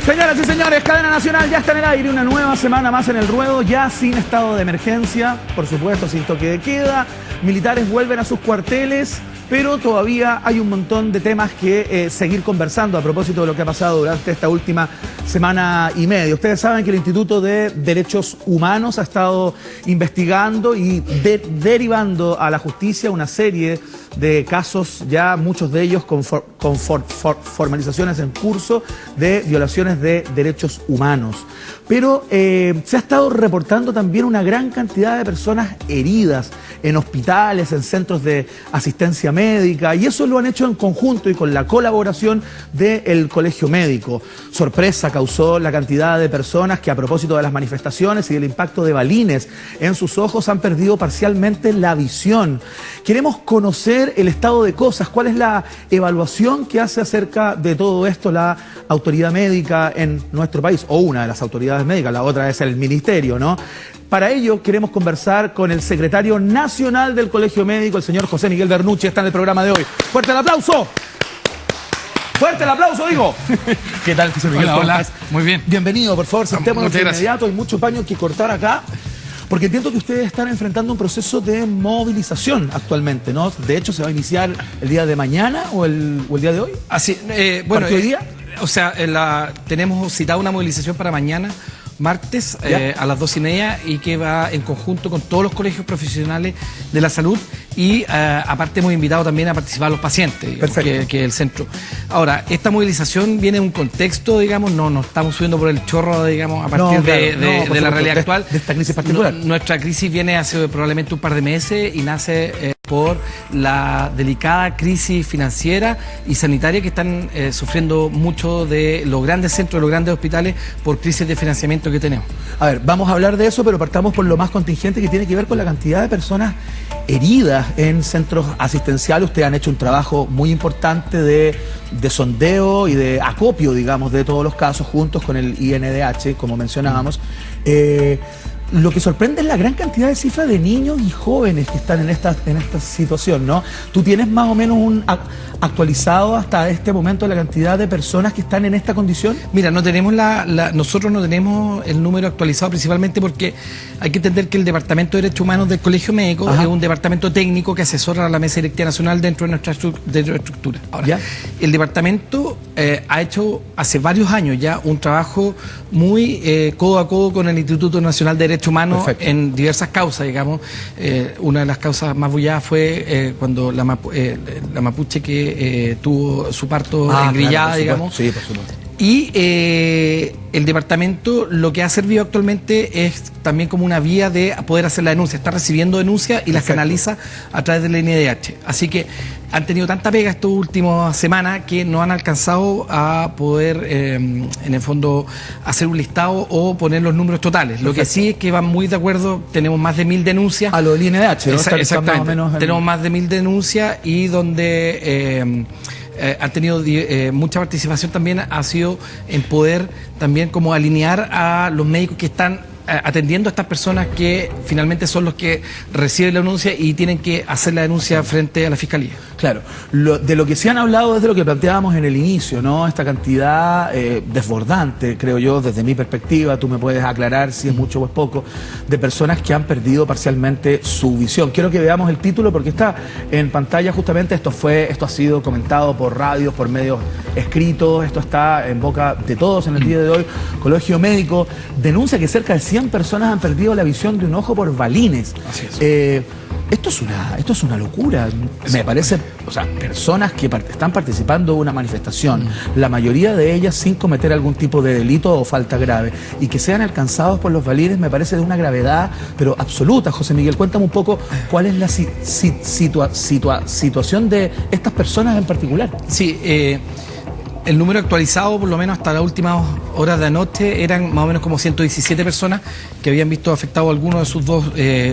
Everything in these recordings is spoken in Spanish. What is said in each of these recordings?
Señoras y señores, Cadena Nacional ya está en el aire, una nueva semana más en el ruedo, ya sin estado de emergencia, por supuesto sin toque de queda, militares vuelven a sus cuarteles, pero todavía hay un montón de temas que seguir conversando a propósito de lo que ha pasado durante esta última semana y media. Ustedes saben que el Instituto de Derechos Humanos ha estado investigando y derivando a la justicia una serie de casos, ya muchos de ellos con formalizaciones en curso de violaciones de derechos humanos. Pero se ha estado reportando también una gran cantidad de personas heridas en hospitales, en centros de asistencia médica, y eso lo han hecho en conjunto y con la colaboración del Colegio Médico. Sorpresa causó la cantidad de personas que, a propósito de las manifestaciones y del impacto de balines en sus ojos, han perdido parcialmente la visión. Queremos conocer el estado de cosas, cuál es la evaluación que hace acerca de todo esto la autoridad médica en nuestro país, o una de las autoridades médicas, la otra es el ministerio, ¿no? Para ello queremos conversar con el secretario nacional del Colegio Médico, el señor José Miguel Bernucci, está en el programa de hoy. ¡Fuerte el aplauso! ¡Fuerte el aplauso, digo! ¿Qué tal, José Miguel? Hola, hola. Muy bien. Bienvenido, por favor, sentémonos de inmediato. Hay mucho paño que cortar acá, porque entiendo que ustedes están enfrentando un proceso de movilización actualmente, ¿no? De hecho, ¿se va a iniciar el día de mañana o el día de hoy? Así, bueno, hoy día? O sea, tenemos citado una movilización para mañana, martes, a las 2:30, y que va en conjunto con todos los colegios profesionales de la salud, y aparte hemos invitado también a participar a los pacientes, digamos, que es el centro. Ahora, esta movilización viene en un contexto, digamos, no estamos subiendo por el chorro, digamos, a partir de la realidad actual. De esta crisis particular. Nuestra crisis viene hace probablemente un par de meses y nace por la delicada crisis financiera y sanitaria que están sufriendo mucho de los grandes centros, de los grandes hospitales, por crisis de financiamiento que tenemos. A ver, vamos a hablar de eso, pero partamos por lo más contingente, que tiene que ver con la cantidad de personas heridas en centros asistenciales. Ustedes han hecho un trabajo muy importante de sondeo y de acopio, digamos, de todos los casos, juntos con el INDH, como mencionábamos. Lo que sorprende es la gran cantidad de cifras de niños y jóvenes que están en esta situación, ¿no? ¿Tú tienes más o menos un actualizado hasta este momento la cantidad de personas que están en esta condición? Mira, no tenemos nosotros no tenemos el número actualizado, principalmente porque hay que entender que el Departamento de Derechos Humanos del Colegio Médico es un departamento técnico que asesora a la Mesa Directiva Nacional dentro de nuestra estructura. Ahora, el departamento ha hecho hace varios años ya un trabajo muy codo a codo con el Instituto Nacional de Derechos Humanos. Perfecto. En diversas causas, digamos. Una de las causas más bulladas fue cuando la mapuche que tuvo su parto engrillada, claro, digamos. Sí, por supuesto. Y el departamento lo que ha servido actualmente es también como una vía de poder hacer la denuncia. Está recibiendo denuncias y las canaliza a través del INDH. Así que han tenido tanta pega estas últimas semanas que no han alcanzado a poder, en el fondo, hacer un listado o poner los números totales. Lo que sí es que van muy de acuerdo, tenemos más de 1000 denuncias. A lo del INDH, ¿no? Exactamente. Más o menos tenemos más de 1000 denuncias, y donde han tenido mucha participación también ha sido en poder también como alinear a los médicos que están atendiendo a estas personas, que finalmente son los que reciben la denuncia y tienen que hacer la denuncia frente a la Fiscalía. Claro, de lo que se han hablado es de lo que planteábamos en el inicio, ¿no? Esta cantidad desbordante, creo yo, desde mi perspectiva, tú me puedes aclarar si es mucho o es poco, de personas que han perdido parcialmente su visión. Quiero que veamos el título porque está en pantalla justamente. Esto ha sido comentado por radios, por medios escritos, esto está en boca de todos en el día de hoy. Colegio Médico denuncia que cerca de 100 personas han perdido la visión de un ojo por balines. Así es. Esto es una locura, me parece. O sea, personas que están participando de una manifestación, la mayoría de ellas sin cometer algún tipo de delito o falta grave, y que sean alcanzados por los balines, me parece de una gravedad pero absoluta. José Miguel, cuéntame un poco cuál es la situación de estas personas en particular. Sí, el número actualizado, por lo menos hasta las últimas horas de anoche, eran más o menos como 117 personas que habían visto afectado alguno de sus dos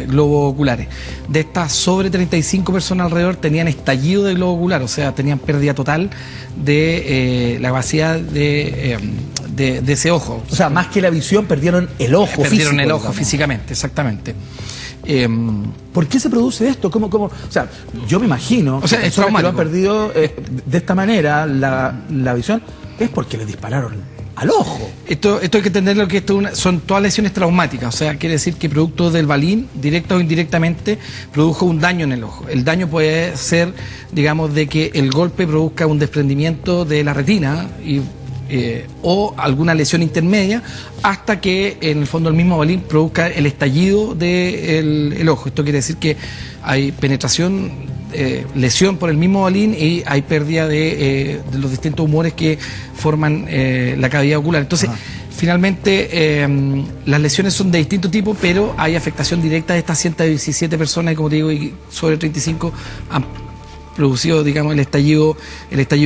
globos oculares. De estas, sobre 35 personas alrededor tenían estallido de globo ocular, o sea, tenían pérdida total de la capacidad de ese ojo. O sea, más que la visión, perdieron el ojo físico. Perdieron el ojo físicamente, exactamente. ¿Por qué se produce esto? ¿Cómo? O sea, yo me imagino, o sea, que personas que lo han perdido de esta manera la visión, es porque les dispararon al ojo. Esto hay que entenderlo que son todas lesiones traumáticas, o sea, quiere decir que producto del balín, directa o indirectamente, produjo un daño en el ojo. El daño puede ser, digamos, de que el golpe produzca un desprendimiento de la retina o alguna lesión intermedia, hasta que en el fondo el mismo balín produzca el estallido del ojo. Esto quiere decir que hay penetración, lesión por el mismo balín, y hay pérdida de los distintos humores que forman la cavidad ocular. Entonces, finalmente, las lesiones son de distinto tipo, pero hay afectación directa de estas 117 personas, y como te digo, y sobre 35 han producido, digamos, el estallido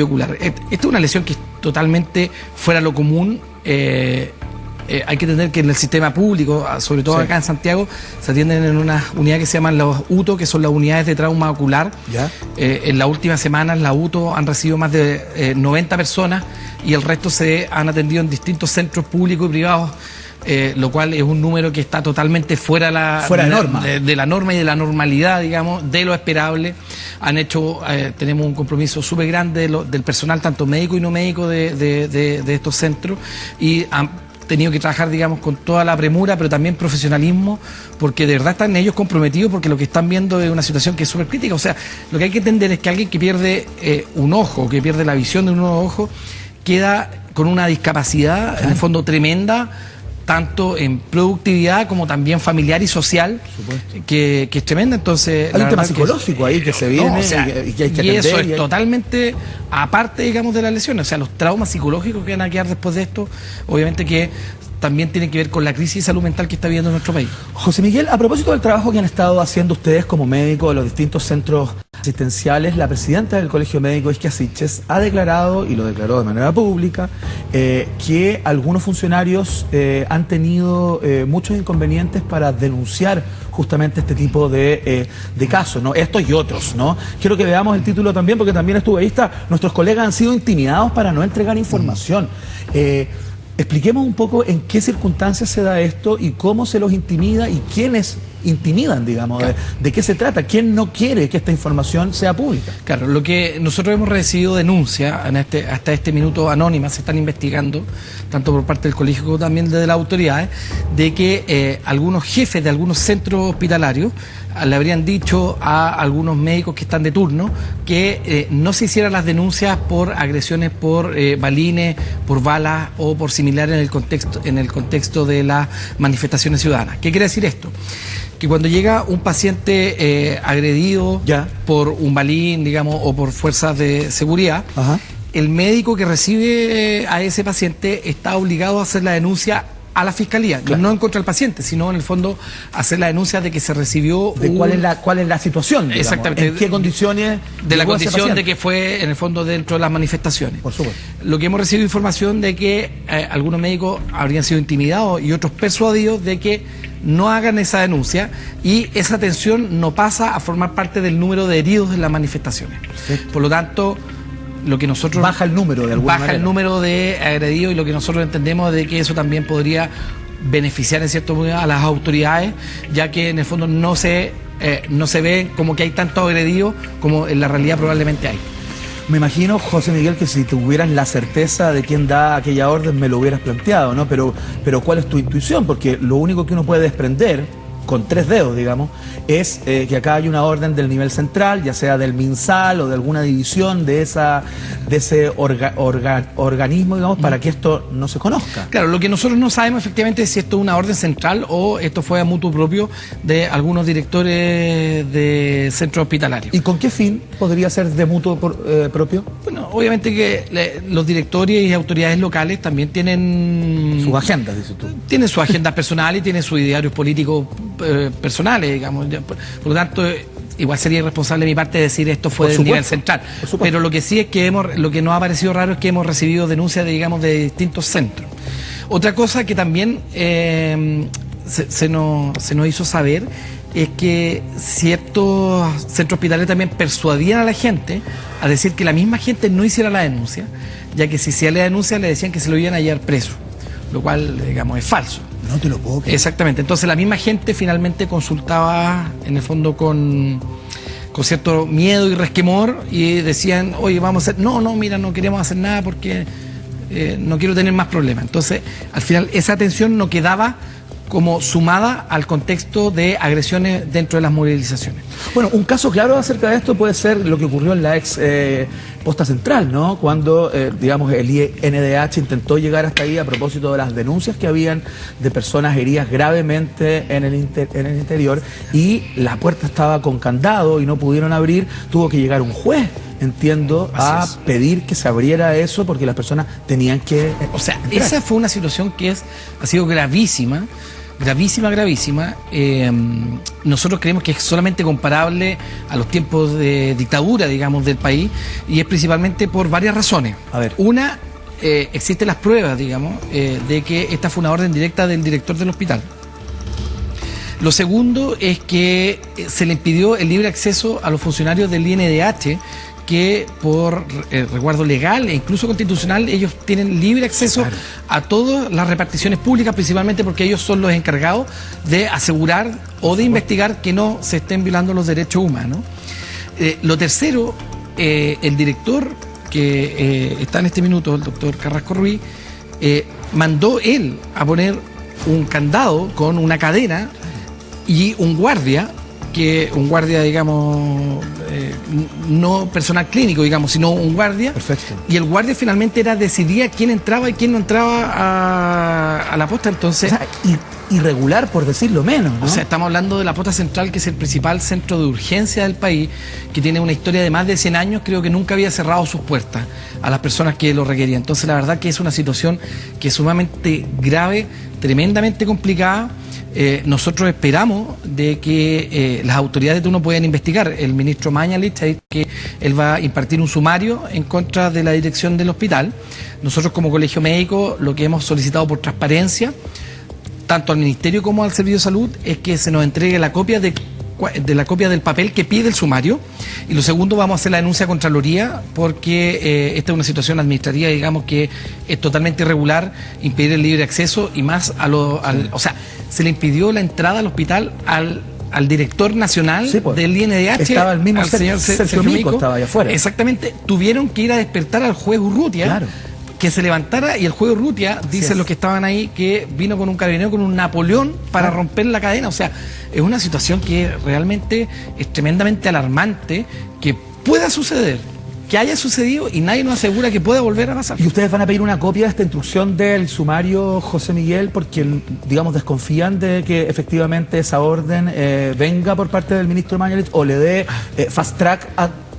ocular. Esta es una lesión que es totalmente fuera de lo común. Hay que entender que en el sistema público, sobre todo acá en Santiago, se atienden en una unidad que se llaman los UTO, que son las unidades de trauma ocular. En las últimas semanas las UTO han recibido más de 90 personas, y el resto se han atendido en distintos centros públicos y privados, lo cual es un número que está totalmente fuera de la norma y de la normalidad, digamos, de lo esperable. Tenemos un compromiso súper grande del personal, tanto médico y no médico, de estos centros, y han tenido que trabajar, digamos, con toda la premura, pero también profesionalismo, porque de verdad están ellos comprometidos, porque lo que están viendo es una situación que es súper crítica. O sea, lo que hay que entender es que alguien que pierde un ojo, que pierde la visión de un nuevo ojo, queda con una discapacidad, en el fondo, tremenda, tanto en productividad como también familiar y social, que es tremenda. Entonces, hay un tema psicológico ahí que se viene, y que hay que atender. Y eso es totalmente aparte, digamos, de las lesiones. O sea, los traumas psicológicos que van a quedar después de esto, obviamente que también tienen que ver con la crisis de salud mental que está viviendo nuestro país. José Miguel, a propósito del trabajo que han estado haciendo ustedes como médicos de los distintos centros asistenciales, la presidenta del Colegio Médico, Isquia Siches, ha declarado, y lo declaró de manera pública, que algunos funcionarios han tenido muchos inconvenientes para denunciar justamente este tipo de casos, ¿no? Estos y otros, ¿no? Quiero que veamos el título también, porque también estuvo ahí, nuestros colegas han sido intimidados para no entregar información. Expliquemos un poco en qué circunstancias se da esto y cómo se los intimida y quiénes intimidan, digamos, claro. de qué se trata, quién no quiere que esta información sea pública. Claro, lo que nosotros hemos recibido denuncias hasta este minuto anónimas, se están investigando, tanto por parte del colegio como también de las autoridades, de que algunos jefes de algunos centros hospitalarios le habrían dicho a algunos médicos que están de turno que no se hicieran las denuncias por agresiones por balines, por balas o por similar en el contexto de las manifestaciones ciudadanas. ¿Qué quiere decir esto? Que cuando llega un paciente agredido por un balín, digamos, o por fuerzas de seguridad, el médico que recibe a ese paciente está obligado a hacer la denuncia a la fiscalía, no en contra del paciente, sino en el fondo hacer la denuncia de que se recibió ¿cuál es la situación? Digamos, exactamente. ¿en qué condiciones? De la condición de que fue, en el fondo, dentro de las manifestaciones. Por supuesto. Lo que hemos recibido información de que algunos médicos habrían sido intimidados y otros persuadidos de que no hagan esa denuncia, y esa atención no pasa a formar parte del número de heridos en las manifestaciones. Perfecto. Por lo tanto, lo que nosotros baja el número de alguna manera. El número de agredidos, y lo que nosotros entendemos de que eso también podría beneficiar en cierto modo a las autoridades, ya que en el fondo no se ve como que hay tanto agredidos como en la realidad probablemente hay. Me imagino, José Miguel, que si tuvieras la certeza de quién da aquella orden me lo hubieras planteado, ¿no? Pero ¿cuál es tu intuición? Porque lo único que uno puede desprender, con 3 dedos, digamos, es que acá hay una orden del nivel central, ya sea del MinSal o de alguna división de ese organismo, digamos, para que esto no se conozca. Claro, lo que nosotros no sabemos efectivamente es si esto es una orden central o esto fue a mutuo propio de algunos directores de centros hospitalarios. ¿Y con qué fin podría ser de mutuo propio? Bueno, obviamente que los directores y autoridades locales también tienen sus agendas, dices tú. Tienen sus agendas personales y tienen sus idearios políticos personales, digamos. Por lo tanto, igual sería irresponsable de mi parte decir esto fue del nivel central. Pero lo que sí es que lo que nos ha parecido raro es que hemos recibido denuncias de distintos centros. Otra cosa que también se nos hizo saber es que ciertos centros hospitalarios también persuadían a la gente a decir que la misma gente no hiciera la denuncia, ya que si hacía la denuncia le decían que se lo iban a llevar preso, lo cual, digamos, es falso. No te lo puedo creer. Exactamente. Entonces la misma gente finalmente consultaba, en el fondo, con cierto miedo y resquemor, y decían, oye, vamos a hacer... No, mira, no queremos hacer nada porque no quiero tener más problemas. Entonces, al final, esa atención no quedaba como sumada al contexto de agresiones dentro de las movilizaciones. Bueno, un caso claro acerca de esto puede ser lo que ocurrió en la ex Posta Central, ¿no? Cuando, digamos, el INDH intentó llegar hasta ahí a propósito de las denuncias que habían de personas heridas gravemente en el interior, y la puerta estaba con candado y no pudieron abrir, tuvo que llegar un juez, entiendo, a pedir que se abriera eso porque las personas tenían que O sea, entrar. esa fue una situación que ha sido gravísima. Gravísima. Nosotros creemos que es solamente comparable a los tiempos de dictadura, digamos, del país, y es principalmente por varias razones. A ver. Una, existen las pruebas, digamos, de que esta fue una orden directa del director del hospital. Lo segundo es que se le impidió el libre acceso a los funcionarios del INDH, que por resguardo legal e incluso constitucional ellos tienen libre acceso a todas las reparticiones públicas, principalmente porque ellos son los encargados de asegurar o de investigar que no se estén violando los derechos humanos. Lo tercero, el director que está en este minuto, el doctor Carrasco Ruiz, mandó él a poner un candado con una cadena y un guardia, digamos, no personal clínico, digamos, sino un guardia. Perfecto. Y el guardia finalmente decidía quién entraba y quién no entraba a la posta. Entonces, O sea, irregular, por decirlo menos, ¿no? o sea, estamos hablando de la Posta Central, que es el principal centro de urgencia del país, que tiene una historia de más de 100 años, creo que nunca había cerrado sus puertas a las personas que lo requerían. Entonces, la verdad que es una situación que es sumamente grave, tremendamente complicada. Nosotros esperamos de que las autoridades de turno puedan investigar. El ministro Mañalich ha dicho que él va a impartir un sumario en contra de la dirección del hospital. Nosotros como colegio médico lo que hemos solicitado por transparencia, tanto al Ministerio como al Servicio de Salud, es que se nos entregue la copia la copia del papel que pide el sumario. Y lo segundo, vamos a hacer la denuncia a Contraloría, porque esta es una situación administrativa, digamos, que es totalmente irregular, impedir el libre acceso, y más o sea, se le impidió la entrada al hospital al director nacional del INDH. Estaba el mismo señor Sergio Mico, estaba allá afuera. Exactamente, tuvieron que ir a despertar al juez Urrutia. Claro. Que se levantara, y el juez Urrutia, dicen los que estaban ahí, que vino con un carabinero, con un Napoleón, para romper la cadena. O sea, es una situación que realmente es tremendamente alarmante, que pueda suceder, que haya sucedido, y nadie nos asegura que pueda volver a pasar. ¿Y ustedes van a pedir una copia de esta instrucción del sumario, José Miguel, porque, digamos, desconfían de que efectivamente esa orden venga por parte del ministro Mañalich o le dé fast track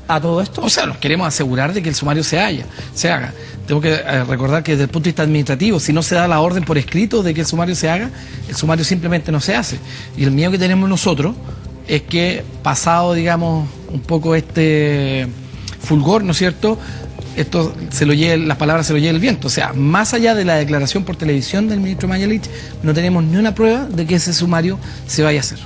a todo esto? O sea, nos queremos asegurar de que el sumario se haga. Tengo que recordar que desde el punto de vista administrativo, si no se da la orden por escrito de que el sumario se haga, el sumario simplemente no se hace. Y el miedo que tenemos nosotros es que, pasado, digamos, un poco este fulgor, ¿no es cierto?, esto las palabras se lo lleve el viento. O sea, más allá de la declaración por televisión del ministro Mañalich, no tenemos ni una prueba de que ese sumario se vaya a hacer.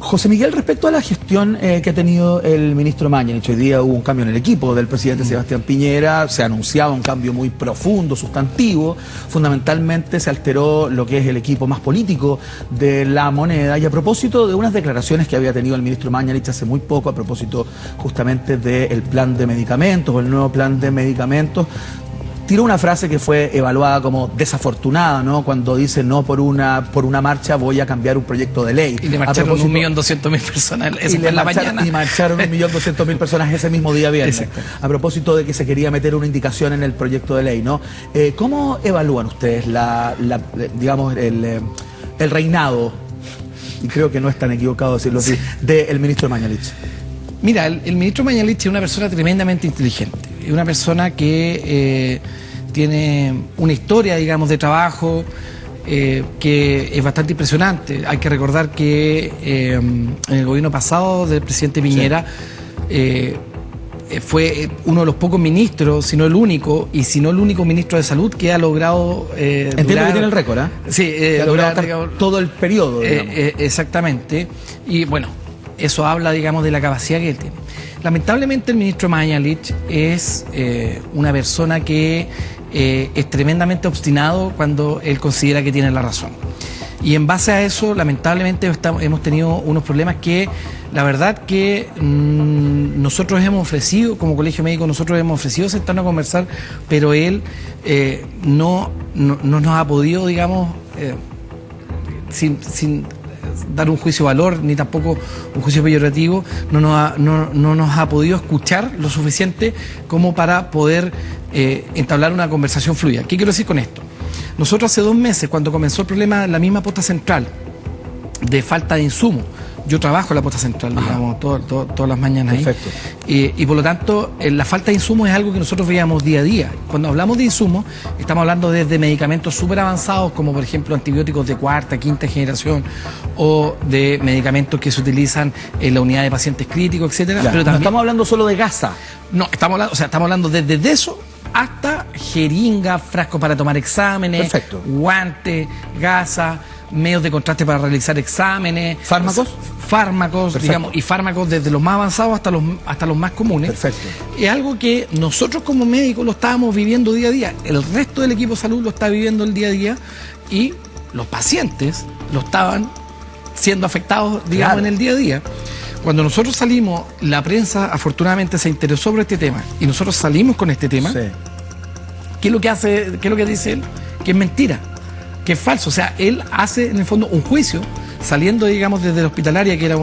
José Miguel, respecto a la gestión que ha tenido el ministro Mañalich, hoy día hubo un cambio en el equipo del presidente Sebastián Piñera, se anunciaba un cambio muy profundo, sustantivo, fundamentalmente se alteró lo que es el equipo más político de La Moneda, y a propósito de unas declaraciones que había tenido el ministro Mañalich hace muy poco, a propósito justamente del plan de medicamentos, o el nuevo plan de medicamentos, tiró una frase que fue evaluada como desafortunada, ¿no? Cuando dice: no por una marcha voy a cambiar un proyecto de ley. Y le marcharon 1.200.000 personas y marcharon 1.200.000 personas ese mismo día viernes. Exacto. A propósito de que se quería meter una indicación en el proyecto de ley, ¿no? ¿Cómo evalúan ustedes digamos, el reinado, y creo que no es tan equivocado decirlo así, del ministro Mañalich? Mira, el ministro Mañalich es una persona tremendamente inteligente, es una persona que tiene una historia, digamos, de trabajo que es bastante impresionante. Hay que recordar que en el gobierno pasado del presidente Piñera fue uno de los pocos ministros, si no el único, y si no el único ministro de salud que ha logrado entiendo que tiene el récord, ¿eh? Sí, que ha logrado digamos, todo el periodo, exactamente. Y bueno, eso habla, digamos, de la capacidad que él tiene. Lamentablemente el ministro Mañalich es una persona que es tremendamente obstinado cuando él considera que tiene la razón. Y en base a eso, lamentablemente, hemos tenido unos problemas que La verdad que nosotros hemos ofrecido, como colegio médico, nosotros hemos ofrecido sentarnos a conversar, pero él no nos ha podido, digamos, sin dar un juicio de valor, ni tampoco un juicio peyorativo, no nos ha podido escuchar lo suficiente como para poder entablar una conversación fluida. ¿Qué quiero decir con esto? Nosotros hace 2 meses, cuando comenzó el problema en la misma posta central, de falta de insumos, yo trabajo en la posta central, digamos, todas las mañanas ahí. Perfecto. Y por lo tanto, la falta de insumos es algo que nosotros veíamos día a día. Cuando hablamos de insumos, estamos hablando desde medicamentos súper avanzados, como por ejemplo antibióticos de 4ª, 5ª generación, o de medicamentos que se utilizan en la unidad de pacientes críticos, etcétera. Ya, Pero también, no estamos hablando solo de gasa. no, estamos hablando desde eso hasta jeringa, frasco para tomar exámenes, Perfecto. guantes, gasa, medios de contraste para realizar exámenes, ¿Fármacos? Fármacos, Perfecto. digamos, y fármacos desde los más avanzados hasta los más comunes. Perfecto. Es algo que nosotros como médicos lo estábamos viviendo día a día, el resto del equipo de salud lo está viviendo el día a día y los pacientes lo estaban siendo afectados, digamos, Claro. en el día a día. Cuando nosotros salimos, la prensa afortunadamente se interesó por este tema y nosotros salimos con este tema. Sí. ¿Qué es lo que dice él? Que es mentira, que es falso. O sea, él hace en el fondo un juicio, saliendo, digamos, desde la hospitalaria, que era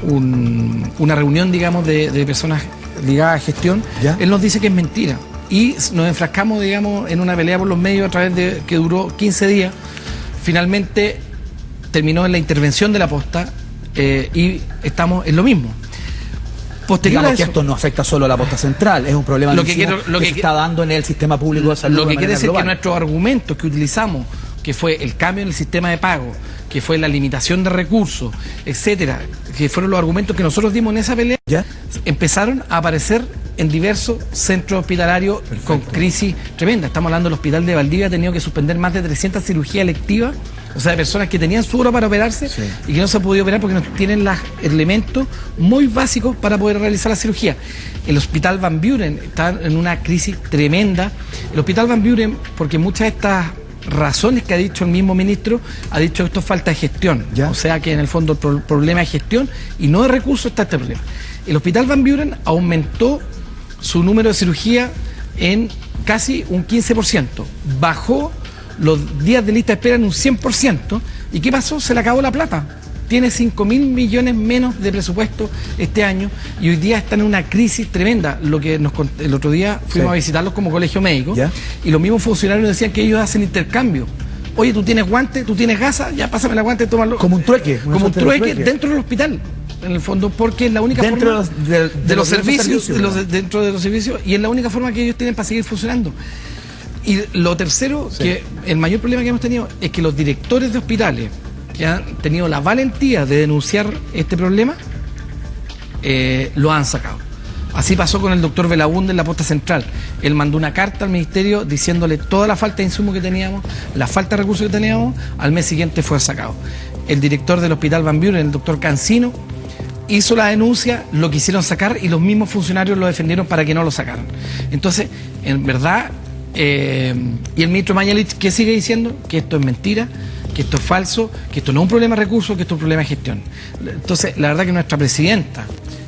una reunión, digamos, de personas ligadas a gestión. ¿Ya? Él nos dice que es mentira. Y nos enfrascamos, digamos, en una pelea por los medios a través de que duró 15 días. Finalmente terminó en la intervención de la posta y estamos en lo mismo. Posterior Digamos a que eso, esto no afecta solo a la posta central, es un problema Lo que que se está dando en el sistema público de salud. Lo que de quiere manera decir que global. nuestros argumentos que utilizamos, que fue el cambio en el sistema de pago, que fue la limitación de recursos, etcétera, que fueron los argumentos que nosotros dimos en esa pelea, ¿Ya? empezaron a aparecer en diversos centros hospitalarios con crisis tremenda. Estamos hablando del hospital de Valdivia, ha tenido que suspender más de 300 cirugías electivas, o sea, de personas que tenían su hora para operarse Sí. y que no se han podido operar porque no tienen los elementos muy básicos para poder realizar la cirugía. El hospital Van Buren está en una crisis tremenda. El hospital Van Buren, porque muchas de estas razones que ha dicho el mismo ministro, ha dicho que esto es falta de gestión. ¿Ya? O sea que en el fondo el problema de gestión y no de recursos está este problema. El hospital Van Buren aumentó su número de cirugía en casi un 15%. Bajó los días de lista de espera en un 100%. ¿Y qué pasó? Se le acabó la plata. Tiene 5.000 millones menos de presupuesto este año y hoy día están en una crisis tremenda. Lo que el otro día fuimos a visitarlos como colegio médico. ¿Ya? Y los mismos funcionarios decían que ellos hacen intercambio. Oye, tú tienes guante, tú tienes gasa, ya pásame la guante, tómalo. Como un trueque. Como un trueque dentro del hospital, en el fondo, porque es la única Dentro forma de los servicios, servicios, dentro de los servicios, y es la única forma que ellos tienen para seguir funcionando. Y lo tercero, Sí. que el mayor problema que hemos tenido es que los directores de hospitales que han tenido la valentía de denunciar este problema, lo han sacado. Así pasó con el doctor Belaúnde en la posta central. Él mandó una carta al ministerio diciéndole toda la falta de insumos que teníamos, la falta de recursos que teníamos, al mes siguiente fue sacado. El director del hospital Van Buren, el doctor Cancino, hizo la denuncia, lo quisieron sacar y los mismos funcionarios lo defendieron para que no lo sacaran. Entonces, en verdad, y el ministro Mañalich, ¿qué sigue diciendo? Que esto es mentira, que esto es falso, que esto no es un problema de recursos, que esto es un problema de gestión. Entonces, la verdad que nuestra presidenta,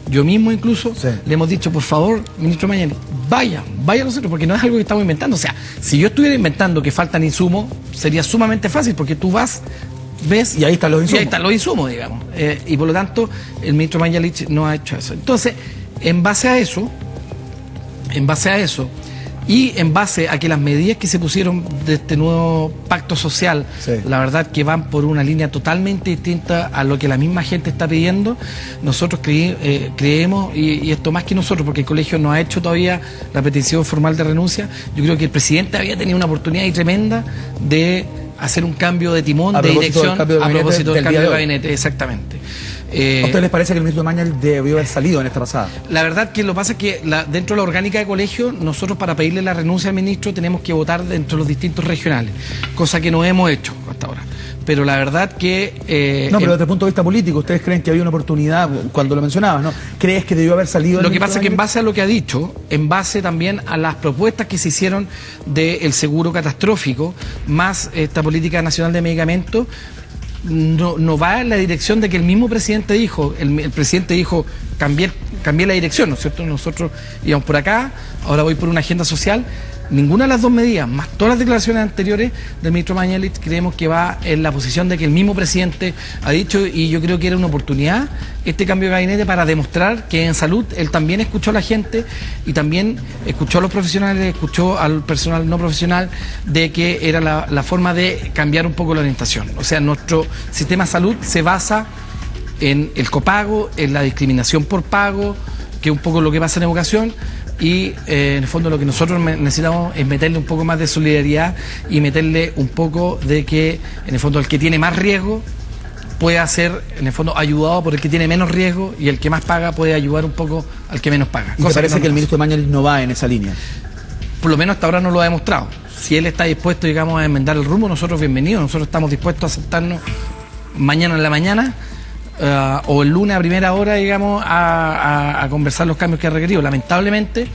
yo mismo incluso, Sí. le hemos dicho, por favor, ministro Mañalich, vaya a los centros, porque no es algo que estamos inventando. O sea, si yo estuviera inventando que faltan insumos, sería sumamente fácil, porque tú vas, ves... Y ahí están los insumos. Y ahí están los insumos, digamos. Y por lo tanto, el ministro Mañalich no ha hecho eso. Entonces, en base a eso, y en base a que las medidas que se pusieron de este nuevo pacto social, Sí. la verdad que van por una línea totalmente distinta a lo que la misma gente está pidiendo, nosotros creemos, y esto más que nosotros, porque el colegio no ha hecho todavía la petición formal de renuncia, yo creo que el presidente había tenido una oportunidad ahí tremenda de hacer un cambio de timón, A de propósito del dirección, cambio de a gabinete propósito del del cambio día de de hoy. gabinete, exactamente. ¿A ustedes les parece que el ministro Mañalich debió haber salido en esta pasada? La verdad que lo que pasa es que dentro de la orgánica de colegio, nosotros para pedirle la renuncia al ministro tenemos que votar dentro de los distintos regionales, cosa que no hemos hecho hasta ahora. Pero la verdad que... No, pero desde el punto de vista político, ¿ustedes creen que había una oportunidad cuando lo mencionabas, no? ¿Crees que debió haber salido? Lo que pasa es que en base a lo que ha dicho, en base también a las propuestas que se hicieron del seguro catastrófico, más esta política nacional de medicamentos, no va en la dirección de que el mismo presidente dijo. El presidente dijo, cambié la dirección, ¿no es cierto? Nosotros íbamos por acá, ahora voy por una agenda social. Ninguna de las dos medidas, más todas las declaraciones anteriores del ministro Mañalich, creemos que va en la posición de que el mismo presidente ha dicho, y yo creo que era una oportunidad este cambio de gabinete para demostrar que en salud él también escuchó a la gente y también escuchó a los profesionales, escuchó al personal no profesional, de que era la forma de cambiar un poco la orientación. O sea, nuestro sistema de salud se basa en el copago, en la discriminación por pago, que es un poco lo que pasa en educación. Y en el fondo lo que nosotros necesitamos es meterle un poco más de solidaridad y meterle un poco de que en el fondo el que tiene más riesgo pueda ser en el fondo ayudado por el que tiene menos riesgo, y el que más paga puede ayudar un poco al que menos paga. ¿Y te parece que el ministro Mañalich no va en esa línea? Por lo menos hasta ahora no lo ha demostrado. Si él está dispuesto, digamos, a enmendar el rumbo, nosotros bienvenidos. Nosotros estamos dispuestos a sentarnos mañana en la mañana o el lunes a primera hora, digamos, a conversar los cambios que ha requerido. Lamentablemente,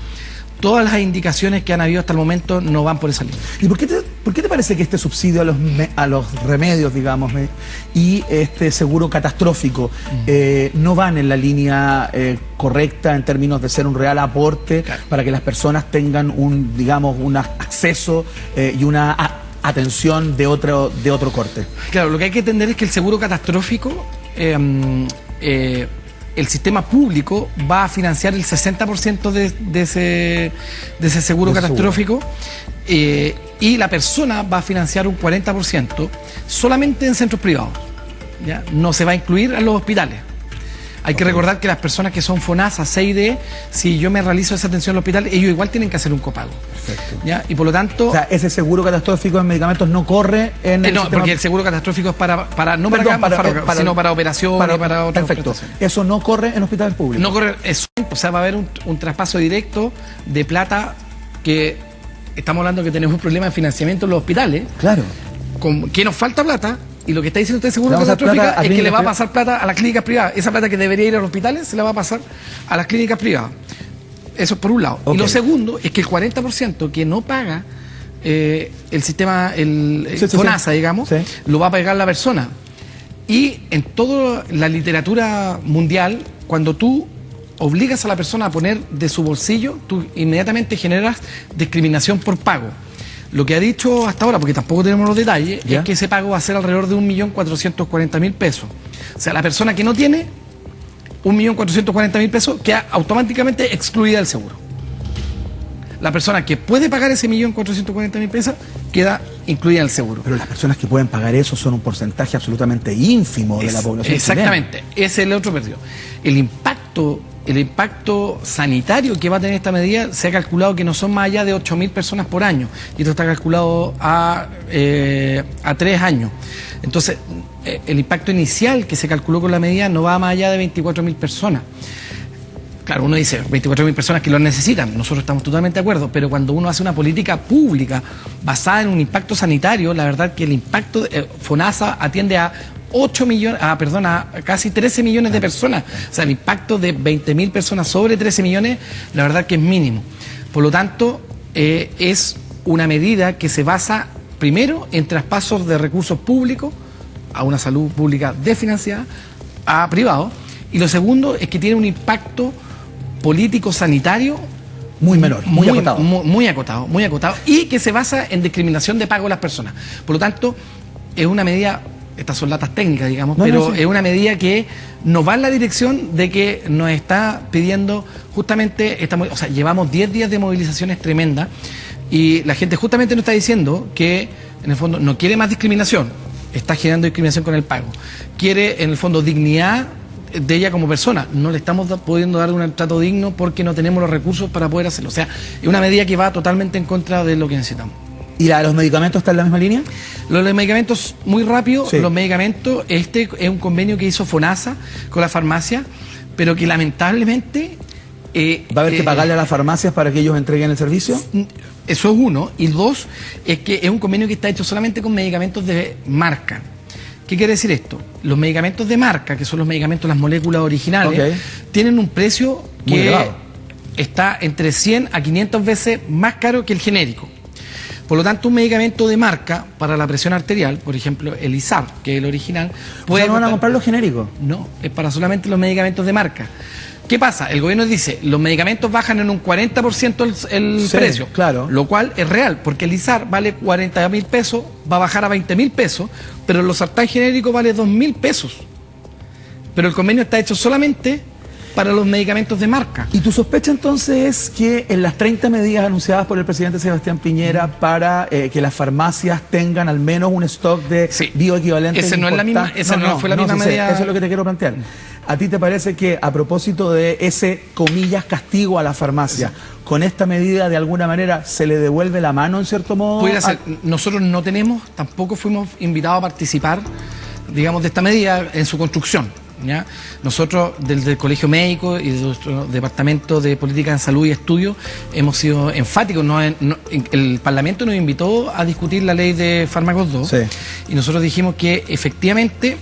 todas las indicaciones que han habido hasta el momento no van por esa línea. ¿Y por qué te parece que este subsidio a los remedios, digamos, y este seguro catastrófico no van en la línea correcta en términos de ser un real aporte para que las personas tengan un acceso y una atención de otro corte? Claro, lo que hay que entender es que el seguro catastrófico, el sistema público va a financiar el 60% de ese seguro catastrófico, y la persona va a financiar un 40% solamente en centros privados, ¿ya? No se va a incluir a los hospitales. Hay que recordar que las personas que son FONASA, C y D, si yo me realizo esa atención al hospital, ellos igual tienen que hacer un copago. Perfecto. ¿Ya? Y por lo tanto... O sea, ese seguro catastrófico en medicamentos no corre en el no, sistema... porque el seguro catastrófico es sino para operaciones, para otras perfecto. prestaciones. Eso no corre en hospitales públicos. No corre, eso, o sea, va a haber un traspaso directo de plata, que estamos hablando que tenemos un problema de financiamiento en los hospitales. Claro. Que nos falta plata. Y lo que está diciendo usted, seguro catastrófica, es que le va a pasar plata a las clínicas privadas. Esa plata que debería ir a los hospitales se la va a pasar a las clínicas privadas. Eso es por un lado. Okay. Y lo segundo es que el 40% que no paga el sistema, FONASA, digamos, lo va a pagar la persona. Y en toda la literatura mundial, cuando tú obligas a la persona a poner de su bolsillo, tú inmediatamente generas discriminación por pago. Lo que ha dicho hasta ahora, porque tampoco tenemos los detalles, es que ese pago va a ser alrededor de 1.440.000 pesos. O sea, la persona que no tiene 1.440.000 pesos queda automáticamente excluida del seguro. La persona que puede pagar ese 1.440.000 pesos queda incluida en el seguro. Pero las personas que pueden pagar eso son un porcentaje absolutamente ínfimo de la población. Exactamente, ese es el otro periodo. El impacto sanitario que va a tener esta medida se ha calculado que no son más allá de 8.000 personas por año, y esto está calculado a 3 años. Entonces, el impacto inicial que se calculó con la medida no va más allá de 24.000 personas. Claro, uno dice 24.000 personas que lo necesitan, nosotros estamos totalmente de acuerdo, pero cuando uno hace una política pública basada en un impacto sanitario, la verdad que el impacto FONASA atiende a 8 millones, a casi 13 millones de personas. O sea, el impacto de 20.000 personas sobre 13 millones, la verdad que es mínimo. Por lo tanto, es una medida que se basa primero en traspasos de recursos públicos a una salud pública desfinanciada a privados, y lo segundo es que tiene un impacto político sanitario muy menor, muy acotado, y que se basa en discriminación de pago de las personas. Por lo tanto, es una medida, estas son latas técnicas, digamos, es una medida que nos va en la dirección de que nos está pidiendo justamente, o sea, llevamos 10 días de movilizaciones tremendas, y la gente justamente nos está diciendo que en el fondo no quiere más discriminación, está generando discriminación con el pago, quiere en el fondo dignidad de ella como persona. No le estamos pudiendo dar un trato digno porque no tenemos los recursos para poder hacerlo. O sea, es una medida que va totalmente en contra de lo que necesitamos. ¿Y la de los medicamentos está en la misma línea? Lo de los medicamentos, muy rápido, los medicamentos, este es un convenio que hizo FONASA con la farmacia, pero que lamentablemente... ¿Va a haber que pagarle a las farmacias para que ellos entreguen el servicio? Eso es uno. Y dos, es que es un convenio que está hecho solamente con medicamentos de marca. ¿Qué quiere decir esto? Los medicamentos de marca, que son los medicamentos, las moléculas originales, tienen un precio que está entre 100 a 500 veces más caro que el genérico. Por lo tanto, un medicamento de marca para la presión arterial, por ejemplo, el ISAR, que es el original, ¿no van a comprar los genéricos? No, es para solamente los medicamentos de marca. ¿Qué pasa? El gobierno dice, los medicamentos bajan en un 40% el precio, claro. Lo cual es real, porque el ISAR vale 40.000 pesos, va a bajar a 20.000 pesos, pero el losartán genérico vale 2.000 pesos. Pero el convenio está hecho solamente para los medicamentos de marca. ¿Y tu sospecha entonces es que en las 30 medidas anunciadas por el presidente Sebastián Piñera para que las farmacias tengan al menos un stock de bioequivalentes? Esa no es la misma, esa no fue la misma medida. Eso es lo que te quiero plantear. ¿A ti te parece que a propósito de ese, comillas, castigo a la farmacia, con esta medida de alguna manera se le devuelve la mano en cierto modo? Pudiera ser. Nosotros no tenemos, tampoco fuimos invitados a participar, digamos, de esta medida en su construcción, ¿ya? Nosotros, desde el Colegio Médico y de nuestro Departamento de Política en Salud y Estudio, hemos sido enfáticos. El Parlamento nos invitó a discutir la ley de fármacos 2, y nosotros dijimos que efectivamente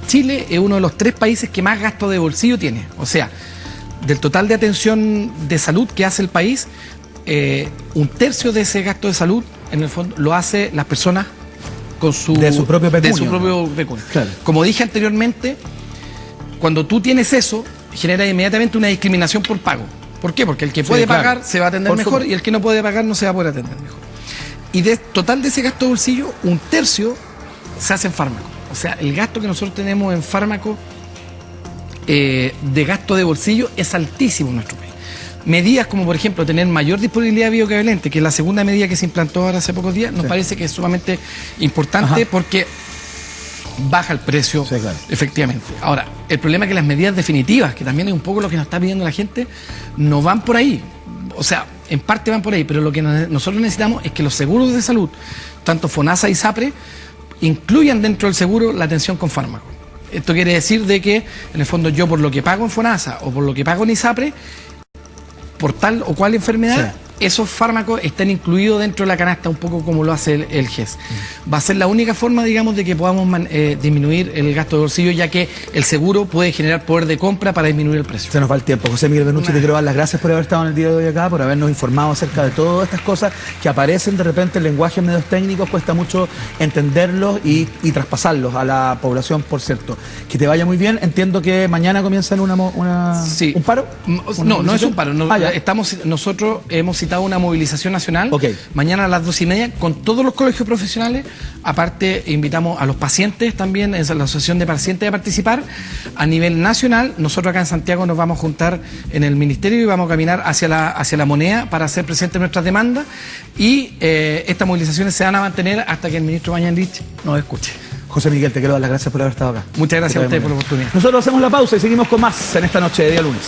Chile es uno de los 3 países que más gasto de bolsillo tiene. O sea, del total de atención de salud que hace el país, un tercio de ese gasto de salud, en el fondo, lo hace las personas con de su propio pecunio. De su propio pecunio. Claro. Como dije anteriormente, cuando tú tienes eso, genera inmediatamente una discriminación por pago. ¿Por qué? Porque el que puede pagar se va a atender mejor, y el que no puede pagar no se va a poder atender mejor. Y total de ese gasto de bolsillo, un tercio se hace en fármaco. O sea, el gasto que nosotros tenemos en fármaco de gasto de bolsillo es altísimo en nuestro país. Medidas como, por ejemplo, tener mayor disponibilidad de bioequivalente, que es la segunda medida que se implantó ahora hace pocos días, nos parece que es sumamente importante porque baja el precio, efectivamente. Ahora, el problema es que las medidas definitivas, que también es un poco lo que nos está pidiendo la gente, no van por ahí. O sea, en parte van por ahí, pero lo que nosotros necesitamos es que los seguros de salud, tanto FONASA y SAPRE, incluyan dentro del seguro la atención con fármaco. Esto quiere decir de que, en el fondo, yo por lo que pago en FONASA o por lo que pago en ISAPRE, por tal o cual enfermedad, esos fármacos estén incluidos dentro de la canasta, un poco como lo hace el GES. Va a ser la única forma, digamos, de que podamos disminuir el gasto de bolsillo, ya que el seguro puede generar poder de compra para disminuir el precio. Se nos va el tiempo. José Miguel Benucci, te quiero dar las gracias por haber estado en el día de hoy acá, por habernos informado acerca de todas estas cosas que aparecen de repente en lenguajes medios técnicos, cuesta mucho entenderlos y traspasarlos a la población, por cierto. Que te vaya muy bien. Entiendo que mañana comienzan un paro. No es un paro. Nosotros hemos citado una movilización nacional mañana a las 2:30 con todos los colegios profesionales. Aparte, invitamos a los pacientes también, es la asociación de pacientes, a participar. A nivel nacional, nosotros acá en Santiago nos vamos a juntar en el ministerio y vamos a caminar hacia la Moneda para hacer presentes nuestras demandas, y estas movilizaciones se van a mantener hasta que el ministro Mañalich nos escuche. José Miguel, te quiero dar las gracias por haber estado acá. Muchas gracias a ustedes por la oportunidad. Nosotros hacemos la pausa y seguimos con más en esta noche de día lunes.